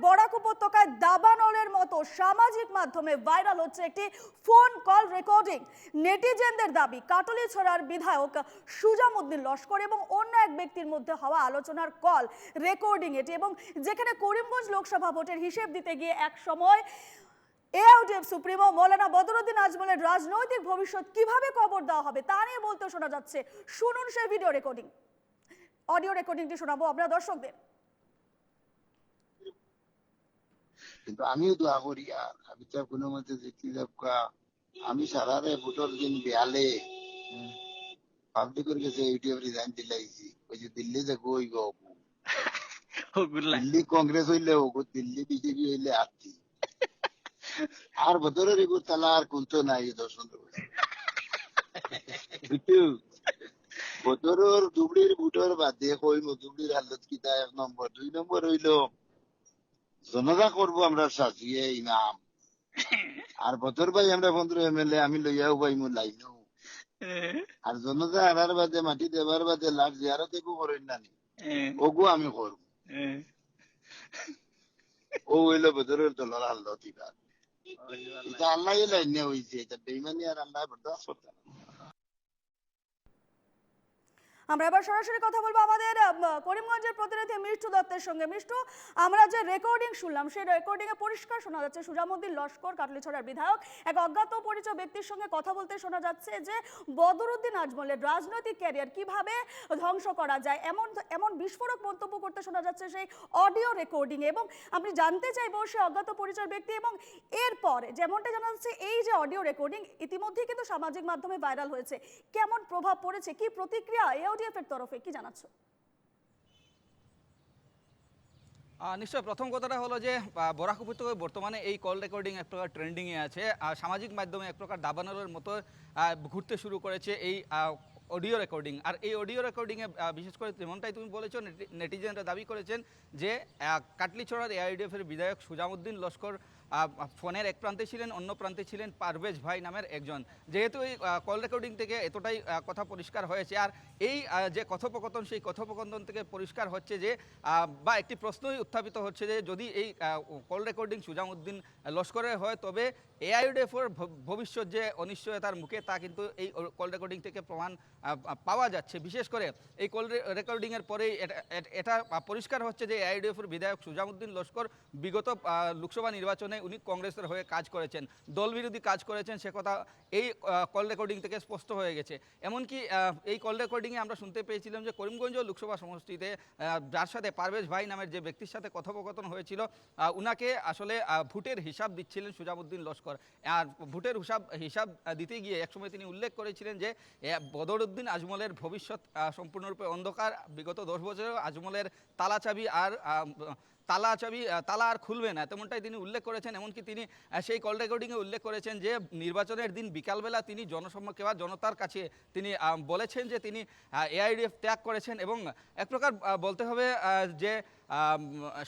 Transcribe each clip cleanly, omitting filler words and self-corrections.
বরাক উপত্যকায় দাবানলের মতো সামাজিক মাধ্যমে ভাইরাল হচ্ছে একটি ফোন কল রেকর্ডিং। নেটিজেনদের দাবি কাটলিছড়ার বিধায়ক সুজামউদ্দিন লস্কর এবং অন্য এক ব্যক্তির মধ্যে হওয়া আলোচনার কল রেকর্ডিং এটি, এবং যেখানে করিমগঞ্জ লোকসভা ভোটের হিসেব দিতে গিয়ে এক সময় এআইডিএফ সুপ্রিমো মৌলানা বদরুদ্দিন আজমলের রাজনৈতিক ভবিষ্যৎ কিভাবে কবর দেওয়া হবে তা নিয়ে বলতে শোনা যাচ্ছে। শুনুন সেই ভিডিও রেকর্ডিং, অডিও রেকর্ডিংটি শোনাবো আমরা দর্শকদের। কিন্তু আমিও দোয়া করি আর আমি তো কোনো মতে দেখতে আমি সারারে ভোটের দিন বেয়ালে পাবলিকের কাছে ইউটিউব রিজাইন দিলাইছি। ওই যে দিল্লি যে গই গো দিল্লি কংগ্রেস হইলে ওগো, দিল্লি বিজেপি হইলে আছি আর ভোটের এগুলো তালা আর কোনতো নাই দর্শন ভোটের দুবড়ির ভোটের বাদে কই দুবড়ির হালত কিতা। 1 নম্বর 2 নম্বর হইলো জনতা করবো আমরা সাজিয়ে ইমাম আর বছর ভাই আমরা 15 এমএলএ আমি লইয়াও ভাই মু লাইনও আর জনতা আনার বাদে মাটি দেবার বাদে লাখ জিয়ারত একু করেন নানি ওগু আমি করব। ও হইলো বদরের দলের আল্লাহ দিবা এটা আল্লাহ লাইন নিয়ে হইছে, এটা বেইমানি আর আল্লাহ বরদাস্ত করতে না। আমরা এবার সরাসরি কথা বলবো আমাদের করিমগঞ্জের প্রতিনিধি মিষ্টু দত্তের সঙ্গে। মিষ্টু, আমরা যে রেকর্ডিং শুনলাম সেই রেকর্ডিং এ পরিষ্কার শোনা যাচ্ছে সুজামউদ্দিন লস্কর কাটলিছড়ার বিধায়ক এক অজ্ঞাত পরিচয় ব্যক্তির সঙ্গে কথা বলতে শোনা যাচ্ছে যে বদরুদ্দিন আজমলের রাজনৈতিক ক্যারিয়ার কিভাবে ধ্বংস করা যায় এমন এমন বিস্ফোরক মন্তব্য করতে শোনা যাচ্ছে সেই অডিও রেকর্ডিং এ। এবং আমি জানতে চাইবো সেই অজ্ঞাত পরিচয় ব্যক্তি এবং এরপরে যেমনটা জানা যাচ্ছে এই যে অডিও রেকর্ডিং ইতিমধ্যেই কিন্তু সামাজিক মাধ্যমে ভাইরাল হয়েছে, কেমন প্রভাব পড়েছে, কি প্রতিক্রিয়া এআইডিএফ এর তরফে, কি জানাচ্ছ? নিশ্চয় প্রথম কথাটা হলো যে বরাক উপত্যকায় বর্তমানে এই কল রেকর্ডিং এক প্রকার ট্রেন্ডিংয়ে আছে। সামাজিক মাধ্যমে এক প্রকার দাবানলের মতো ঘুরতে শুরু করেছে এই অডিও রেকর্ডিং। আর এই অডিও রেকর্ডিংয়ে বিশেষ করে যেমনটাই তুমি বলেছো, নেটিজেনরা দাবি করেছেন যে কাটলিছড়ার এআইডিএফ এর বিধায়ক সুজামউদ্দিন লস্কর ফোনের এক প্রান্তে ছিলেন, অন্য প্রান্তে ছিলেন পারভেজ ভাই নামের একজন। যেহেতু এই কল রেকর্ডিং থেকে এতটাই কথা পরিষ্কার হয়েছে, আর এই যে কথোপকথন সেই কথোপকথন থেকে পরিষ্কার হচ্ছে যে বা একটি প্রশ্নই উত্থাপিত হচ্ছে যে যদি এই কল রেকর্ডিং সুজামউদ্দিন লস্করের হয় তবে এআইডিএফের ভবিষ্যৎ যে অনিশ্চয়তার মুখে তা কিন্তু এই কল রেকর্ডিং থেকে প্রমাণ পাওয়া যাচ্ছে। বিশেষ করে এই কল রেকর্ডিংয়ের পরেই এটা পরিষ্কার হচ্ছে যে এআইডিএফের বিধায়ক সুজামউদ্দিন লস্কর বিগত লোকসভা নির্বাচনে উনি কংগ্রেসের হয়ে কাজ করেছেন, দল বিরোধী কাজ করেছেন, সে কথা এই কল রেকর্ডিং থেকে স্পষ্ট হয়ে গেছে। এমনকি এই কল রেকর্ডিংয়ে আমরা শুনতে পেয়েছিলাম যে করিমগঞ্জ লোকসভা সমষ্টিতে যার সাথে পারভেজ ভাই নামের যে ব্যক্তির সাথে কথোপকথন হয়েছিল উনাকে আসলে ভোটের হিসাব দিচ্ছিলেন সুজামউদ্দিন লস্কর। আর ভোটের হিসাব দিতে গিয়ে একসময় তিনি উল্লেখ করেছিলেন যে বদরুদ্দিন আজমলের ভবিষ্যৎ সম্পূর্ণরূপে অন্ধকার, বিগত 10 বছরেও আজমলের তালা আর খুলবে না, তেমনটাই তিনি উল্লেখ করেছেন। এমনকি তিনি সেই কল রেকর্ডিংয়ে উল্লেখ করেছেন যে নির্বাচনের দিন বিকালবেলা তিনি জনসম্মুখে বা জনতার কাছে তিনি বলেছেন যে তিনি এআইডিএফ ত্যাগ করেছেন এবং এক প্রকার বলতে হবে যে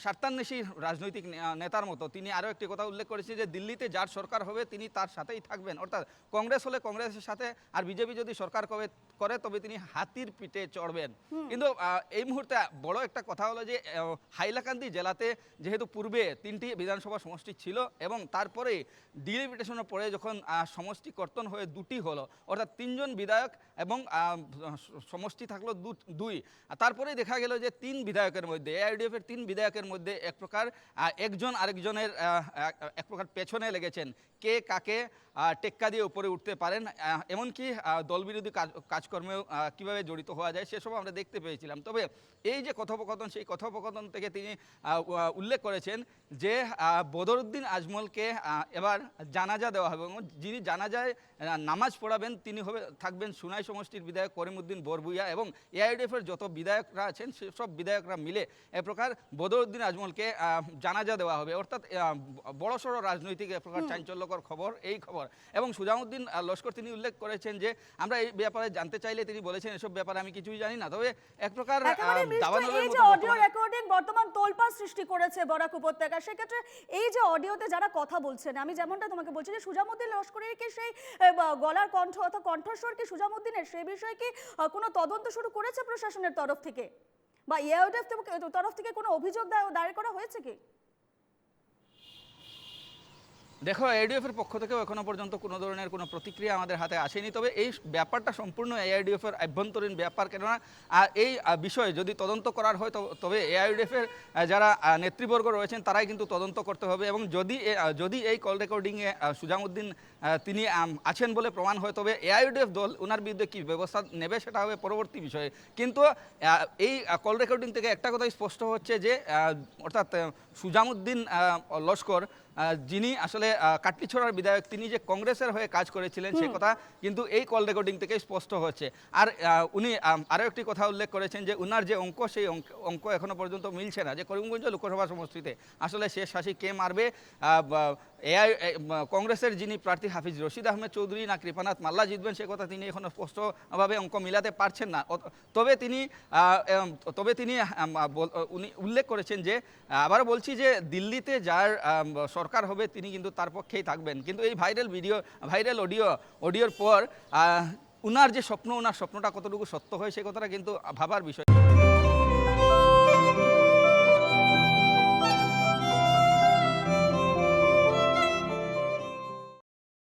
স্বার্থান্বেষী রাজনৈতিক নেতার মতো তিনি আরও একটি কথা উল্লেখ করেছেন যে দিল্লিতে যার সরকার হবে তিনি তার সাথেই থাকবেন, অর্থাৎ কংগ্রেস হলে কংগ্রেসের সাথে আর বিজেপি যদি সরকার করে তবে তিনি হাতির পিঠে চড়বেন। কিন্তু এই মুহূর্তে বড় একটা কথা হলো যে হাইলাকান্দি জেলাতে যেহেতু পূর্বে 3টি বিধানসভা সমষ্টি ছিল এবং তারপরে ডিলিমিটেশনের পরে যখন সমষ্টি কর্তন হয়ে 2টি হলো, অর্থাৎ 3 জন বিধায়ক এবং সমষ্টি থাকলো 2, তারপরেই দেখা গেল যে 3 বিধায়কের মধ্যে এআইডিএফ এর 3 বিধায়কের মধ্যে এক প্রকার একজন আরেকজনের এক প্রকার পেছনে লেগেছেন, কে কাকে টেক্কা দিয়ে উপরে উঠতে পারেন, এমনকি দলবিরোধী কাজকর্মেও কীভাবে জড়িত হওয়া যায় সেসব আমরা দেখতে পেয়েছিলাম। তবে এই যে কথোপকথন সেই কথোপকথন থেকে তিনি উল্লেখ করেছেন যে বদরুদ্দিন আজমলকে এবার জানাজা দেওয়া হবে এবং যিনি জানাজায় নামাজ পড়াবেন তিনি থাকবেন সুনাই সমষ্টির বিধায়ক করিমউদ্দিন বরভুইয়া এবং এআইডিএফের যত বিধায়করা আছেন সেসব বিধায়করা মিলে এ প্রকার বদরুদ্দিন আজমলকে জানাজা দেওয়া হবে। অর্থাৎ বড়সড় রাজনৈতিক এক প্রকার চাঞ্চল্যকর খবর এই খবর। এবং সুজামউদ্দিন লস্কর তিনি উল্লেখ করেছেন যে আমরা এই ব্যাপারে জানতে চাইলে তিনি বলেছেন এসব ব্যাপারে আমি কিছুই জানি না, তবে এক প্রকার অডিও রেকর্ডিং বর্তমান তোলপাড় সৃষ্টি করেছে বরাক উপত্যকা। সেক্ষেত্রে এই যে অডিওতে যারা কথা বলছেন, আমি যেমনটা তোমাকে বলছি যে সুজামউদ্দিন লস্করের কি সেই গলার কণ্ঠ অথবা কণ্ঠস্বর কি সুজামউদ্দিনের, সেই বিষয়ে কি কোনো তদন্ত শুরু করেছে প্রশাসনের তরফ থেকে বা এআইডিএফ তরফ থেকে কোনো অভিযোগ দায়ের করা হয়েছে কি? দেখো এআইডিএফ এর পক্ষ থেকেও এখনো পর্যন্ত কোনো ধরনের কোনো প্রতিক্রিয়া আমাদের হাতে আসেনি, তবে এই ব্যাপারটা সম্পূর্ণ এআইডিএফ এর আভ্যন্তরীণ ব্যাপার, কেননা এই বিষয়ে যদি তদন্ত করার হয় তবে এআইডিএফ এর যারা নেতৃবর্গ রয়েছেন তারাই কিন্তু তদন্ত করতে হবে, এবং যদি এই কল রেকর্ডিংয়ে সুজামউদ্দিন তিনি আছেন বলে প্রমাণ হয়, তবে এআইডিএফ দল ওনার বিরুদ্ধে কী ব্যবস্থা নেবে সেটা হবে পরবর্তী বিষয়ে। কিন্তু এই কল রেকর্ডিং থেকে একটা কথাই স্পষ্ট হচ্ছে যে অর্থাৎ সুজামউদ্দিন লস্কর যিনি আসলে কাটলিছড়ার বিধায়ক, তিনি যে কংগ্রেসের হয়ে কাজ করেছিলেন সে কথা কিন্তু এই কল রেকর্ডিং থেকে স্পষ্ট হচ্ছে। আর উনি আরও একটি কথা উল্লেখ করেছেন যে উনার যে অঙ্ক, সেই অঙ্ক এখনো পর্যন্ত মিলছে না, যে করিমগঞ্জ লোকসভা সমষ্টিতে আসলে শেষ হাসি কে মারবে, কংগ্রেসের যিনি প্রার্থী হাফিজ রশিদ আহমেদ চৌধুরী না কৃপানাথ মাল্লা জিতবেন সে কথা তিনি এখনো স্পষ্টভাবে অঙ্ক মিলাতে পারছেন না। তবে তিনি উনি উল্লেখ করেছেন যে, আবারও বলছি যে দিল্লিতে যার সরকার হবে তিনি কিন্তু তার পক্ষেই থাকবেন। কিন্তু এই ভাইরাল অডিওর পর ওনার যে স্বপ্ন, ওনার স্বপ্নটা কতটুকু সত্য হয় সে কথাটা কিন্তু ভাবার বিষয়।